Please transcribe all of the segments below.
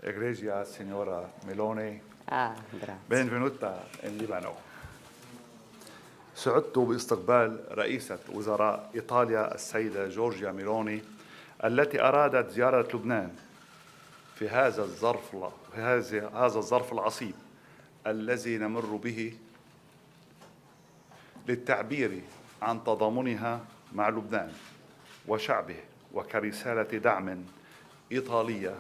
Egregia Signora Meloni, grazie. benvenuta in Libano. سعدت باستقبال رئيسة وزراء إيطاليا السيدة جورجيا ميلوني التي أرادت زيارة لبنان في هذا الظرف العصيب الذي نمر به للتعبير عن تضامنها مع لبنان وشعبه وكرسالة دعم إيطالية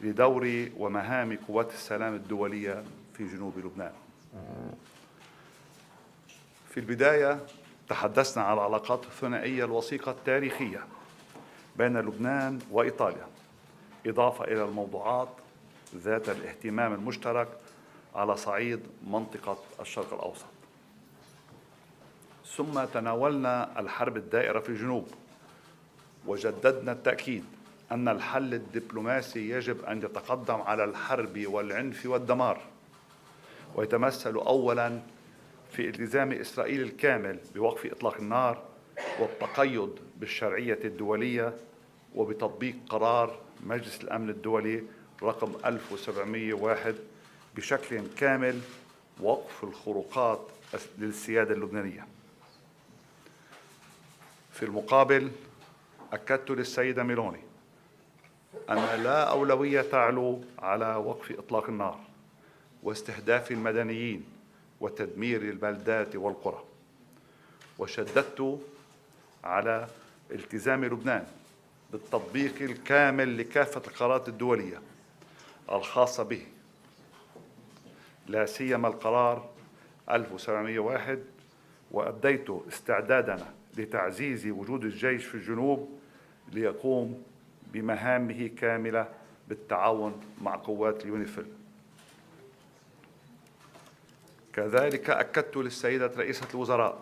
لدور ومهام قوات السلام الدولية في جنوب لبنان. في البداية تحدثنا عن العلاقات الثنائية الوثيقة التاريخية بين لبنان وإيطاليا، إضافة إلى الموضوعات ذات الاهتمام المشترك على صعيد منطقة الشرق الأوسط. ثم تناولنا الحرب الدائرة في الجنوب، وجددنا التأكيد أن الحل الدبلوماسي يجب أن يتقدم على الحرب والعنف والدمار، ويتمثل أولاً في التزام إسرائيل الكامل بوقف إطلاق النار والتقيد بالشرعية الدولية وبتطبيق قرار مجلس الأمن الدولي رقم 1701 بشكل كامل، وقف الخروقات للسيادة اللبنانية. في المقابل أكدت للسيدة ميلوني أن لا أولوية تعلو على وقف إطلاق النار واستهداف المدنيين وتدمير البلدات والقرى، وشددت على التزام لبنان بالتطبيق الكامل لكافة القرارات الدولية الخاصة به، لا سيما القرار 1701، وأبديت استعدادنا لتعزيز وجود الجيش في الجنوب ليقوم بمهامه كاملة بالتعاون مع قوات اليونيفيل. كذلك أكدت للسيدة رئيسة الوزراء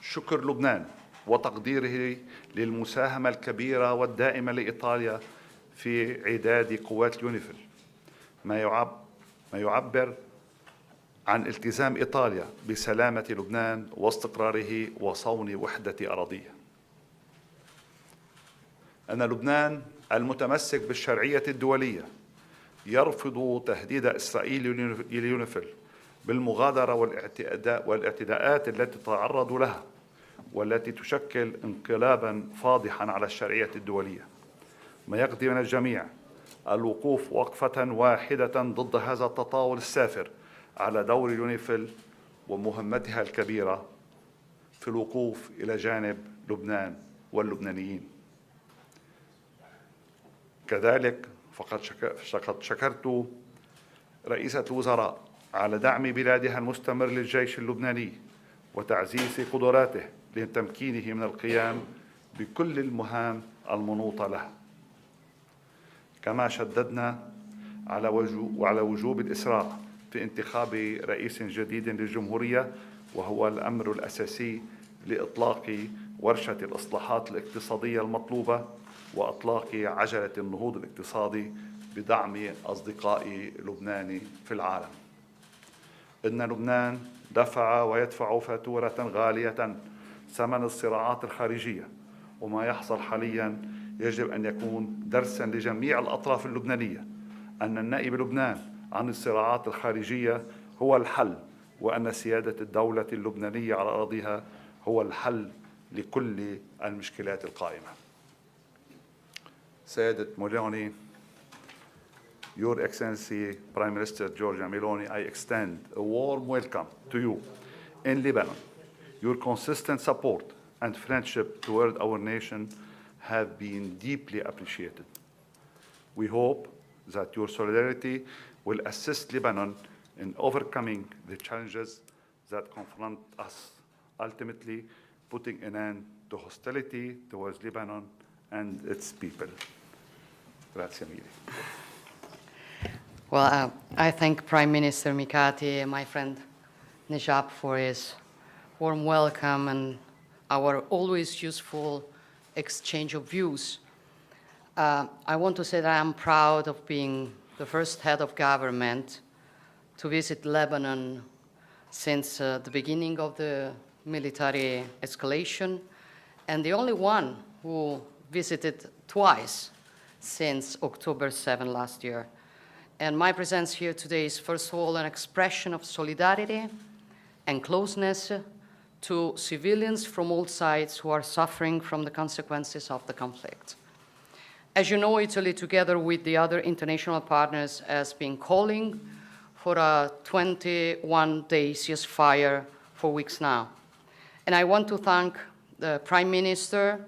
شكر لبنان وتقديره للمساهمة الكبيرة والدائمة لإيطاليا في إعداد قوات اليونيفيل، ما يعبر عن التزام إيطاليا بسلامة لبنان واستقراره وصون وحدة أراضيه. أن لبنان المتمسك بالشرعية الدولية يرفض تهديد إسرائيل لليونيفيل بالمغادرة والاعتداءات التي تتعرض لها والتي تشكل انقلابا فاضحا على الشرعية الدولية، ما يقضي من الجميع الوقوف وقفة واحدة ضد هذا التطاول السافر على دور اليونيفيل ومهمتها الكبيرة في الوقوف إلى جانب لبنان واللبنانيين. كذلك فقد شكرت رئيسة الوزراء على دعم بلادها المستمر للجيش اللبناني وتعزيز قدراته لتمكينه من القيام بكل المهام المنوطة له. كما شددنا على وجوب الإسراع في انتخاب رئيس جديد للجمهورية، وهو الأمر الأساسي لإطلاق ورشة الإصلاحات الاقتصادية المطلوبة وإطلاق عجلة النهوض الاقتصادي بدعم أصدقاء لبنان في العالم. إن لبنان دفع ويدفع فاتورة غالية ثمن الصراعات الخارجية، وما يحصل حاليا يجب أن يكون درسا لجميع الأطراف اللبنانية أن النائب لبنان عن الصراعات الخارجية هو الحل، وأن سيادة الدولة اللبنانية على أراضيها هو الحل لكل المشكلات القائمة. سيدة مولوني, Your Excellency Prime Minister Giorgia Meloni, I extend a warm welcome to you in Lebanon. Your consistent support and friendship toward our nation have been deeply appreciated. We hope that your solidarity will assist Lebanon in overcoming the challenges that confront us, ultimately putting an end to hostility towards Lebanon and its people. Grazie mille. Well, I thank Prime Minister Mikati and my friend Najib for his warm welcome and our always useful exchange of views. I want to say that I'm proud of being the first head of government to visit Lebanon since the beginning of the military escalation, and the only one who visited twice since October 7 last year. And my presence here today is, first of all, an expression of solidarity and closeness to civilians from all sides who are suffering from the consequences of the conflict. As you know, Italy, together with the other international partners, has been calling for a 21-day ceasefire for weeks now. And I want to thank the Prime Minister,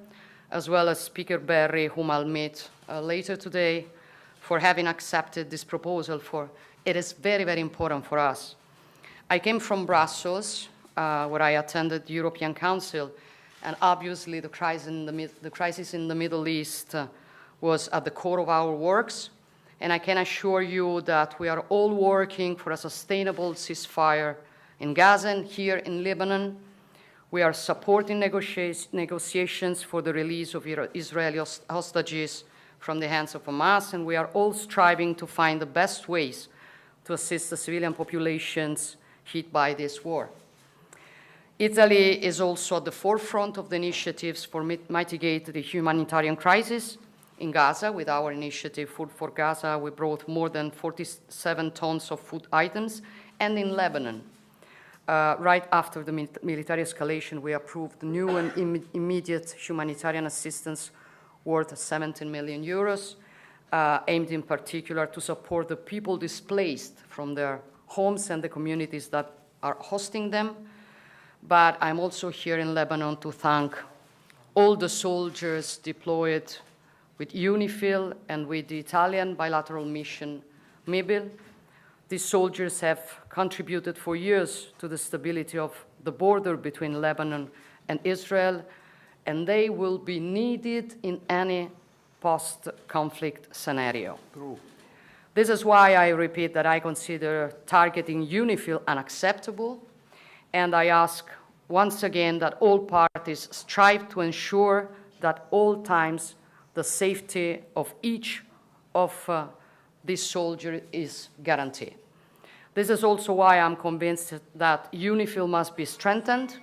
as well as Speaker Berry, whom I'll meet later today, for having accepted this proposal. For it is very, very important for us. I came from Brussels, where I attended the European Council, and obviously the crisis in the Middle East was at the core of our works. And I can assure you that we are all working for a sustainable ceasefire in Gaza and here in Lebanon. We are supporting negotiations for the release of Israeli hostages from the hands of Hamas, and we are all striving to find the best ways to assist the civilian populations hit by this war. Italy is also at the forefront of the initiatives for mitigate the humanitarian crisis in Gaza. With our initiative, Food for Gaza, we brought more than 47 tons of food items. And in Lebanon, right after the military escalation, we approved new and immediate humanitarian assistance worth 17 million euros, aimed in particular to support the people displaced from their homes and the communities that are hosting them. But I'm also here in Lebanon to thank all the soldiers deployed with UNIFIL and with the Italian bilateral mission, MIBIL. These soldiers have contributed for years to the stability of the border between Lebanon and Israel, and they will be needed in any post-conflict scenario. True. This is why I repeat that I consider targeting UNIFIL unacceptable, and I ask once again that all parties strive to ensure that at all times the safety of each of these soldiers is guaranteed. This is also why I'm convinced that UNIFIL must be strengthened.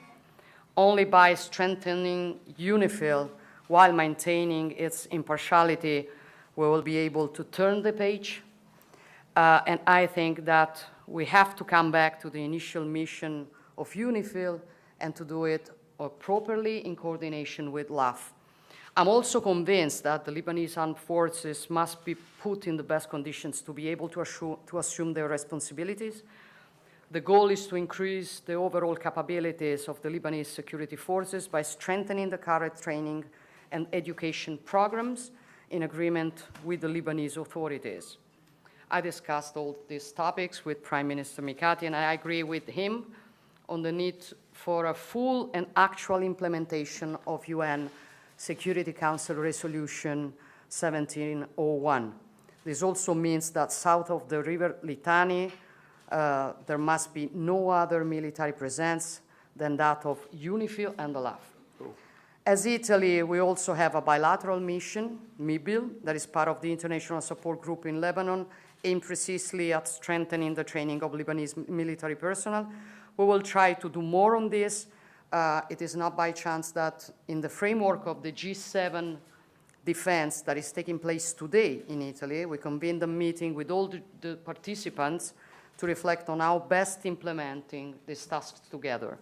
Only by strengthening UNIFIL while maintaining its impartiality, we will be able to turn the page. And I think that we have to come back to the initial mission of UNIFIL and to do it properly in coordination with LAF. I'm also convinced that the Lebanese armed forces must be put in the best conditions to be able to assume their responsibilities. The goal is to increase the overall capabilities of the Lebanese security forces by strengthening the current training and education programs in agreement with the Lebanese authorities. I discussed all these topics with Prime Minister Mikati, and I agree with him on the need for a full and actual implementation of UN Security Council Resolution 1701. This also means that south of the river Litani, there must be no other military presence than that of UNIFIL and the LAF. As Italy, we also have a bilateral mission, MIBIL, that is part of the International Support Group in Lebanon, aimed precisely at strengthening the training of Lebanese military personnel. We will try to do more on this. It is not by chance that in the framework of the G7 defense that is taking place today in Italy, we convened a meeting with all the participants to reflect on how best implementing these tasks together.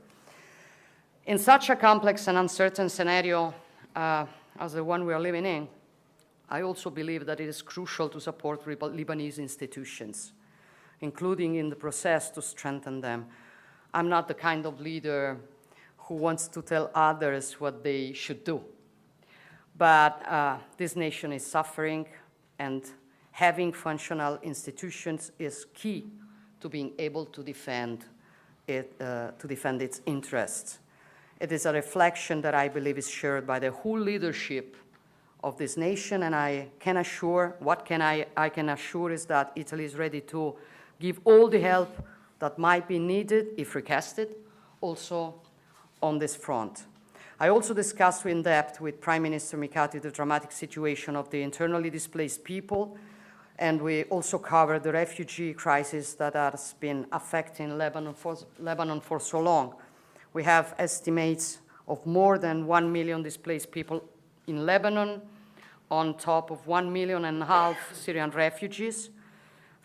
In such a complex and uncertain scenario as the one we are living in, I also believe that it is crucial to support Lebanese institutions, including in the process to strengthen them. I'm not the kind of leader who wants to tell others what they should do. But this nation is suffering, and having functional institutions is key to being able to defend its interests. It is a reflection that I believe is shared by the whole leadership of this nation, and I can assure is that Italy is ready to give all the help that might be needed if requested, also on this front. I also discussed in depth with Prime Minister Mikati the dramatic situation of the internally displaced people, and we also covered the refugee crisis that has been affecting Lebanon for so long. We have estimates of more than 1 million displaced people in Lebanon, on top of 1.5 million Syrian refugees.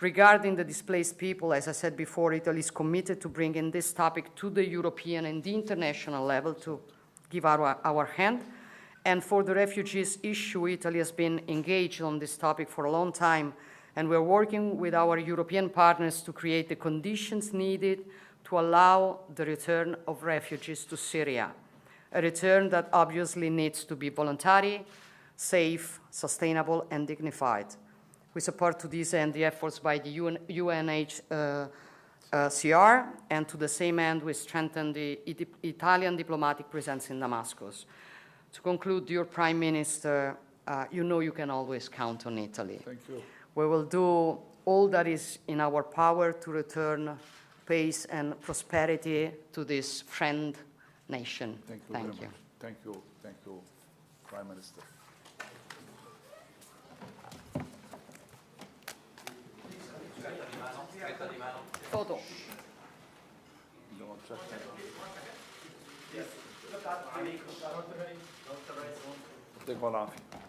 Regarding the displaced people, as I said before, Italy is committed to bringing this topic to the European and the international level to give our hand. And for the refugees issue, Italy has been engaged on this topic for a long time, and we're working with our European partners to create the conditions needed to allow the return of refugees to Syria, a return that obviously needs to be voluntary, safe, sustainable, and dignified. We support to this end the efforts by the UNHCR, and to the same end, we strengthen the Italian diplomatic presence in Damascus. To conclude, dear Prime Minister, you know you can always count on Italy. Thank you. We will do all that is in our power to return peace and prosperity to this friend nation. Thank you. Thank very you. much. Thank you. Thank you, Prime Minister. Foto. يعطيكم العافية.